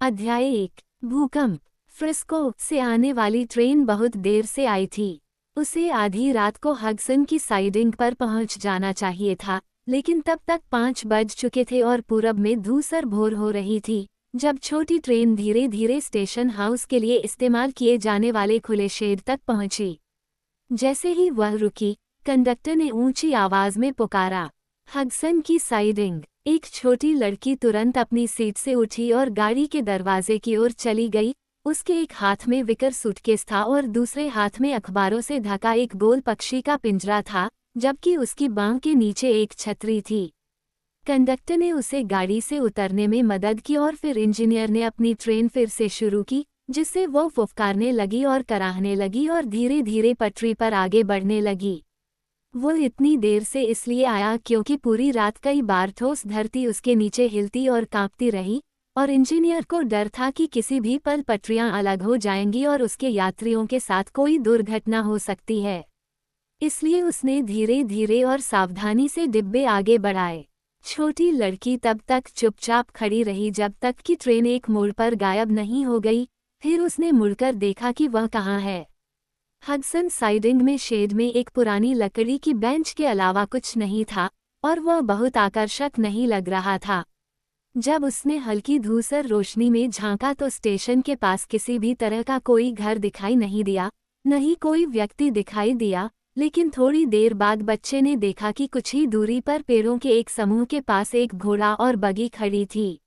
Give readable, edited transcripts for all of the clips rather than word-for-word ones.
अध्याय 1। भूकंप। फ्रिस्को से आने वाली ट्रेन बहुत देर से आई थी। उसे आधी रात को हडसन की साइडिंग पर पहुंच जाना चाहिए था, लेकिन तब तक 5 बज चुके थे और पूरब में धूसर भोर हो रही थी जब छोटी ट्रेन धीरे धीरे स्टेशन हाउस के लिए इस्तेमाल किए जाने वाले खुले शेड तक पहुंची। जैसे ही वह रुकी, कंडक्टर ने ऊंची आवाज में पुकारा, हडसन की साइडिंग। एक छोटी लड़की तुरंत अपनी सीट से उठी और गाड़ी के दरवाजे की ओर चली गई। उसके एक हाथ में विकर सूटकेस था और दूसरे हाथ में अखबारों से ढका एक गोल पक्षी का पिंजरा था, जबकि उसकी बांह के नीचे एक छतरी थी। कंडक्टर ने उसे गाड़ी से उतरने में मदद की और फिर इंजीनियर ने अपनी ट्रेन फिर से शुरू की, जिससे वो फुफकारने लगी और कराहने लगी और धीरे धीरे पटरी पर आगे बढ़ने लगी। वो इतनी देर से इसलिए आया क्योंकि पूरी रात कई बार ठोस धरती उसके नीचे हिलती और कांपती रही, और इंजीनियर को डर था कि किसी भी पल पटरियां अलग हो जाएंगी और उसके यात्रियों के साथ कोई दुर्घटना हो सकती है। इसलिए उसने धीरे धीरे और सावधानी से डिब्बे आगे बढ़ाए। छोटी लड़की तब तक चुपचाप खड़ी रही जब तक कि ट्रेन एक मोड़ पर गायब नहीं हो गई। फिर उसने मुड़कर देखा कि वह कहाँ है। हडसन साइडिंग में शेड में एक पुरानी लकड़ी की बेंच के अलावा कुछ नहीं था, और वह बहुत आकर्षक नहीं लग रहा था। जब उसने हल्की धूसर रोशनी में झांका तो स्टेशन के पास किसी भी तरह का कोई घर दिखाई नहीं दिया, न ही कोई व्यक्ति दिखाई दिया। लेकिन थोड़ी देर बाद बच्चे ने देखा कि कुछ ही दूरी पर पेड़ों के एक समूह के पास एक घोड़ा और बगी खड़ी थी।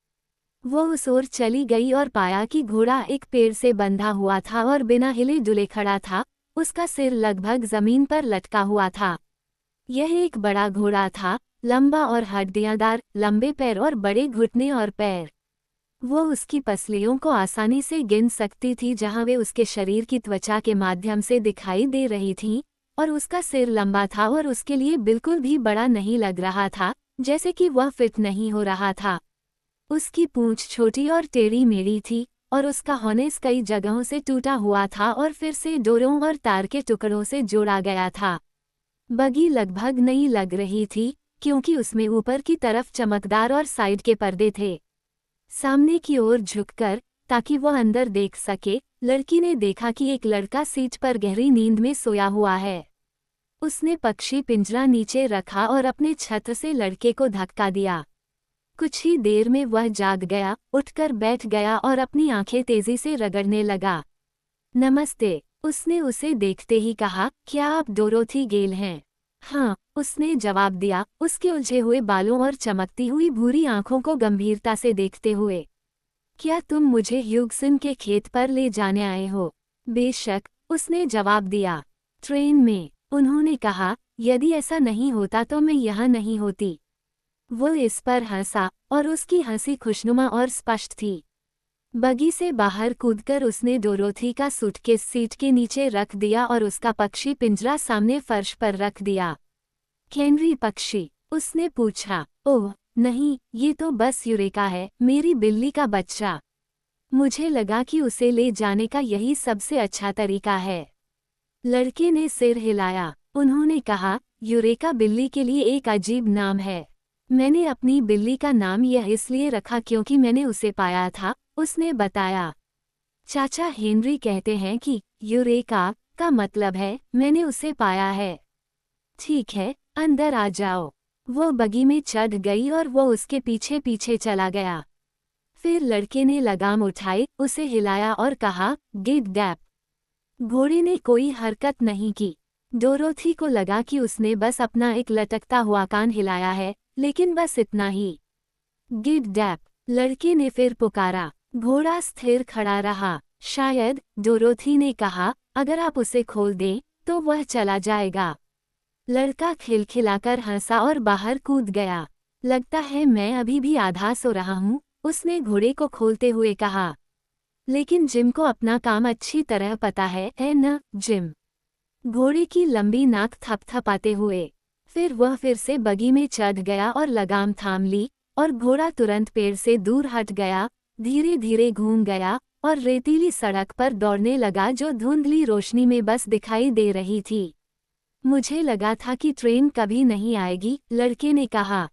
वो उस ओर चली गई और पाया कि घोड़ा एक पेड़ से बंधा हुआ था और बिना हिले डुले खड़ा था। उसका सिर लगभग जमीन पर लटका हुआ था। यह एक बड़ा घोड़ा था, लंबा और हड्डियाँदार, लंबे पैर और बड़े घुटने और पैर। वो उसकी पसलियों को आसानी से गिन सकती थी जहां वे उसके शरीर की त्वचा के माध्यम से दिखाई दे रही थीं, और उसका सिर लंबा था और उसके लिए बिल्कुल भी बड़ा नहीं लग रहा था, जैसे कि वह फिट नहीं हो रहा था। उसकी पूंछ छोटी और टेढ़ी मेढ़ी थी, और उसका हॉर्नेस कई जगहों से टूटा हुआ था और फिर से डोरों और तार के टुकड़ों से जोड़ा गया था। बगी लगभग नई लग रही थी, क्योंकि उसमें ऊपर की तरफ चमकदार और साइड के पर्दे थे। सामने की ओर झुककर, ताकि वह अंदर देख सके, लड़की ने देखा कि एक लड़का सीट पर गहरी नींद में सोया हुआ है। उसने पक्षी पिंजरा नीचे रखा और अपने छत्र से लड़के को धक्का दिया। कुछ ही देर में वह जाग गया, उठकर बैठ गया और अपनी आंखें तेजी से रगड़ने लगा। नमस्ते, उसने उसे देखते ही कहा, क्या आप डोरोथी गेल हैं? हाँ, उसने जवाब दिया, उसके उलझे हुए बालों और चमकती हुई भूरी आंखों को गंभीरता से देखते हुए। क्या तुम मुझे ह्यूगसन के खेत पर ले जाने आए हो? बेशक, उसने जवाब दिया। ट्रेन में, उन्होंने कहा, यदि ऐसा नहीं होता तो मैं यहाँ नहीं होती। वो इस पर हंसा, और उसकी हंसी खुशनुमा और स्पष्ट थी। बगी से बाहर कूदकर उसने डोरोथी का सूटकेस सीट के नीचे रख दिया और उसका पक्षी पिंजरा सामने फर्श पर रख दिया। हेनरी पक्षी? उसने पूछा। ओह नहीं, ये तो बस यूरेका है, मेरी बिल्ली का बच्चा। मुझे लगा कि उसे ले जाने का यही सबसे अच्छा तरीका है। लड़के ने सिर हिलाया। उन्होंने कहा, यूरेका बिल्ली के लिए एक अजीब नाम है। मैंने अपनी बिल्ली का नाम यह इसलिए रखा क्योंकि मैंने उसे पाया था, उसने बताया। चाचा हेनरी कहते हैं कि यूरेका का मतलब है मैंने उसे पाया है। ठीक है, अंदर आ जाओ। वो बगी में चढ़ गई और वो उसके पीछे पीछे चला गया। फिर लड़के ने लगाम उठाई, उसे हिलाया और कहा, गिड गैप। घोड़े ने कोई हरकत नहीं की। डोरोथी को लगा कि उसने बस अपना एक लटकता हुआ कान हिलाया है, लेकिन बस इतना ही। गिड डैप, लड़के ने फिर पुकारा। घोड़ा स्थिर खड़ा रहा। शायद, डोरोथी ने कहा, अगर आप उसे खोल दें तो वह चला जाएगा। लड़का खिलखिलाकर हंसा और बाहर कूद गया। लगता है मैं अभी भी आधा सो रहा हूँ, उसने घोड़े को खोलते हुए कहा। लेकिन जिम को अपना काम अच्छी तरह पता है न जिम? घोड़े की लंबी नाक थपथपाते हुए। फिर वह फिर से बगी में चढ़ गया और लगाम थाम ली, और घोड़ा तुरंत पेड़ से दूर हट गया, धीरे धीरे घूम गया और रेतीली सड़क पर दौड़ने लगा जो धुंधली रोशनी में बस दिखाई दे रही थी। मुझे लगा था कि ट्रेन कभी नहीं आएगी, लड़के ने कहा।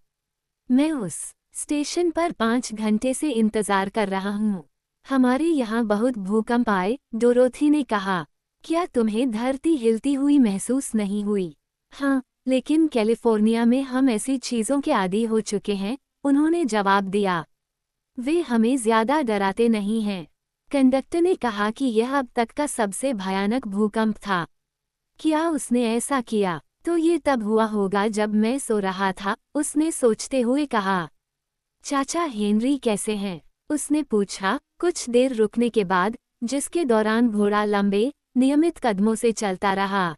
मैं उस स्टेशन पर 5 घंटे से इंतजार कर रहा हूँ। हमारे यहाँ बहुत भूकंप आए, डोरोथी ने कहा। क्या तुम्हें धरती हिलती हुई महसूस नहीं हुई? हाँ, लेकिन कैलिफोर्निया में हम ऐसी चीज़ों के आदी हो चुके हैं, उन्होंने जवाब दिया। वे हमें ज़्यादा डराते नहीं हैं। कंडक्टर ने कहा कि यह अब तक का सबसे भयानक भूकंप था। क्या उसने ऐसा किया? तो ये तब हुआ होगा जब मैं सो रहा था, उसने सोचते हुए कहा। चाचा हेनरी कैसे हैं? उसने पूछा, कुछ देर रुकने के बाद, जिसके दौरान घोड़ा लंबे, नियमित कदमों से चलता रहा।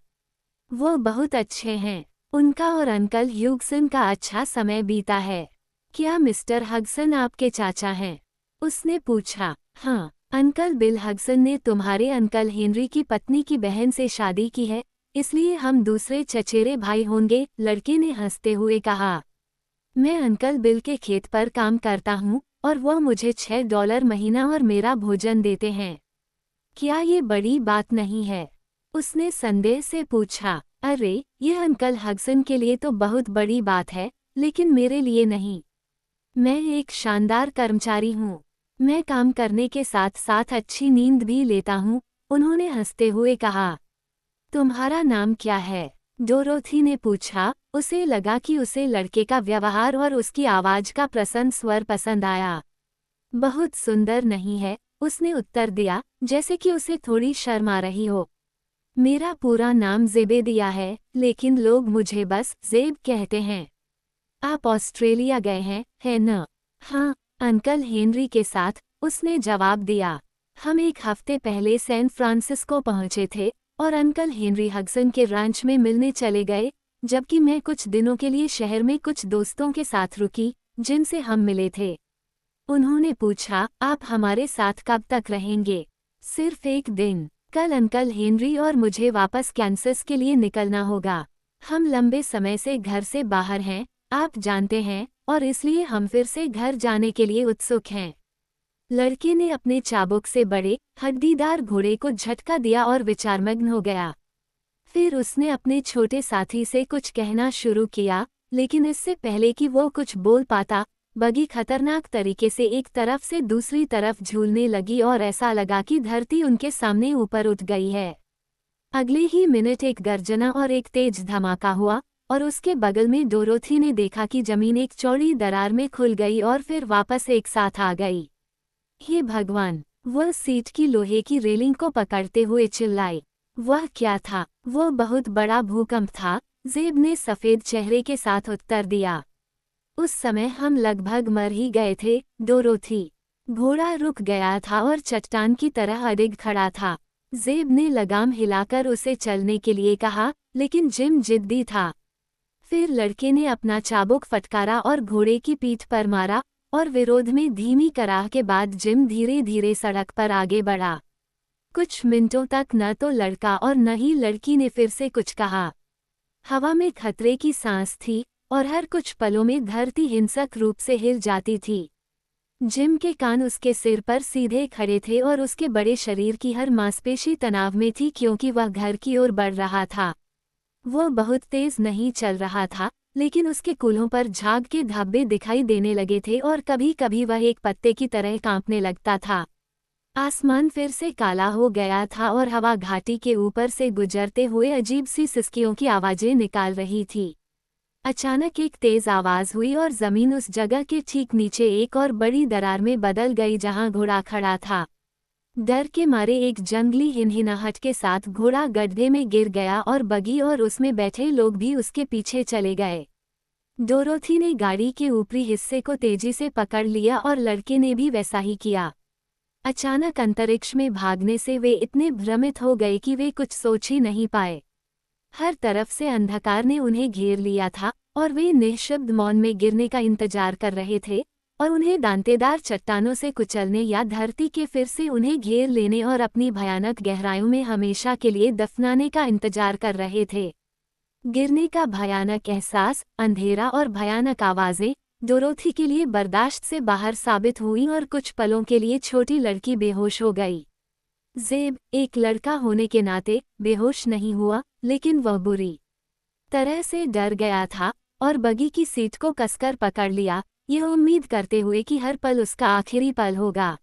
वो बहुत अच्छे हैं। उनका और अंकल ह्यूगसन का अच्छा समय बीता है। क्या मिस्टर हग्सन आपके चाचा हैं? उसने पूछा। हाँ, अंकल बिल हग्सन ने तुम्हारे अंकल हेनरी की पत्नी की बहन से शादी की है, इसलिए हम दूसरे चचेरे भाई होंगे, लड़के ने हंसते हुए कहा। मैं अंकल बिल के खेत पर काम करता हूँ और वो मुझे $6 महीना और मेरा भोजन देते हैं। क्या ये बड़ी बात नहीं है? उसने संदेह से पूछा। अरे, यह अंकल हग्सन के लिए तो बहुत बड़ी बात है, लेकिन मेरे लिए नहीं। मैं एक शानदार कर्मचारी हूँ। मैं काम करने के साथ साथ अच्छी नींद भी लेता हूँ, उन्होंने हंसते हुए कहा। तुम्हारा नाम क्या है? डोरोथी ने पूछा। उसे लगा कि उसे लड़के का व्यवहार और उसकी आवाज का प्रसन्न स्वर पसंद आया। बहुत सुंदर नहीं है, उसने उत्तर दिया, जैसे कि उसे थोड़ी शर्म आ रही हो। मेरा पूरा नाम ज़ेबेदिया है, लेकिन लोग मुझे बस ज़ेब कहते हैं। आप ऑस्ट्रेलिया गए हैं, है न? हाँ, अंकल हेनरी के साथ, उसने जवाब दिया। हम एक हफ्ते पहले सैन फ्रांसिस्को पहुंचे थे और अंकल हेनरी हग्सन के रैंच में मिलने चले गए, जबकि मैं कुछ दिनों के लिए शहर में कुछ दोस्तों के साथ रुकी, जिनसे हम मिले थे। उन्होंने पूछा, आप हमारे साथ कब तक रहेंगे? सिर्फ एक दिन। कल अंकल हेनरी और मुझे वापस कैंसस के लिए निकलना होगा। हम लंबे समय से घर से बाहर हैं, आप जानते हैं, और इसलिए हम फिर से घर जाने के लिए उत्सुक हैं। लड़के ने अपने चाबुक से बड़े, हड्डीदार घोड़े को झटका दिया और विचारमग्न हो गया। फिर उसने अपने छोटे साथी से कुछ कहना शुरू किया, लेकिन इससे पहले कि वो कुछ बोल पाता, बगी खतरनाक तरीके से एक तरफ से दूसरी तरफ झूलने लगी और ऐसा लगा कि धरती उनके सामने ऊपर उठ गई है। अगले ही मिनट एक गर्जना और एक तेज धमाका हुआ, और उसके बगल में डोरोथी ने देखा कि जमीन एक चौड़ी दरार में खुल गई और फिर वापस एक साथ आ गई। हे भगवान! वह सीट की लोहे की रेलिंग को पकड़ते हुए चिल्लाई। वह क्या था? वो बहुत बड़ा भूकंप था, ज़ेब ने सफ़ेद चेहरे के साथ उत्तर दिया। उस समय हम लगभग मर ही गए थे, डोरोथी। घोड़ा रुक गया था और चट्टान की तरह अडिग खड़ा था। ज़ेब ने लगाम हिलाकर उसे चलने के लिए कहा, लेकिन जिम जिद्दी था। फिर लड़के ने अपना चाबुक फटकारा और घोड़े की पीठ पर मारा, और विरोध में धीमी कराह के बाद जिम धीरे धीरे सड़क पर आगे बढ़ा। कुछ मिनटों तक न तो लड़का और न ही लड़की ने फिर से कुछ कहा। हवा में खतरे की सांस थी, और हर कुछ पलों में धरती हिंसक रूप से हिल जाती थी। जिम के कान उसके सिर पर सीधे खड़े थे और उसके बड़े शरीर की हर मांसपेशी तनाव में थी क्योंकि वह घर की ओर बढ़ रहा था। वो बहुत तेज नहीं चल रहा था, लेकिन उसके कूल्हों पर झाग के धब्बे दिखाई देने लगे थे और कभी कभी वह एक पत्ते की तरह कांपने लगता था। आसमान फिर से काला हो गया था और हवा घाटी के ऊपर से गुजरते हुए अजीब सी सिसकियों की आवाजें निकाल रही थी। अचानक एक तेज आवाज हुई और जमीन उस जगह के ठीक नीचे एक और बड़ी दरार में बदल गई जहां घोड़ा खड़ा था। डर के मारे एक जंगली हिनहिनाहट के साथ घोड़ा गड्ढे में गिर गया और बगी और उसमें बैठे लोग भी उसके पीछे चले गए। डोरोथी ने गाड़ी के ऊपरी हिस्से को तेजी से पकड़ लिया और लड़के ने भी वैसा ही किया। अचानक अंतरिक्ष में भागने से वे इतने भ्रमित हो गए कि वे कुछ सोच ही नहीं पाए। हर तरफ से अंधकार ने उन्हें घेर लिया था और वे निःशब्द मौन में गिरने का इंतजार कर रहे थे, और उन्हें दांतेदार चट्टानों से कुचलने या धरती के फिर से उन्हें घेर लेने और अपनी भयानक गहराइयों में हमेशा के लिए दफनाने का इंतजार कर रहे थे। गिरने का भयानक एहसास, अंधेरा और भयानक आवाजें डोरोथी के लिए बर्दाश्त से बाहर साबित हुई और कुछ पलों के लिए छोटी लड़की बेहोश हो गई। ज़ेब, एक लड़का होने के नाते, बेहोश नहीं हुआ, लेकिन वह बुरी तरह से डर गया था और बगी की सीट को कसकर पकड़ लिया, यह उम्मीद करते हुए कि हर पल उसका आखिरी पल होगा।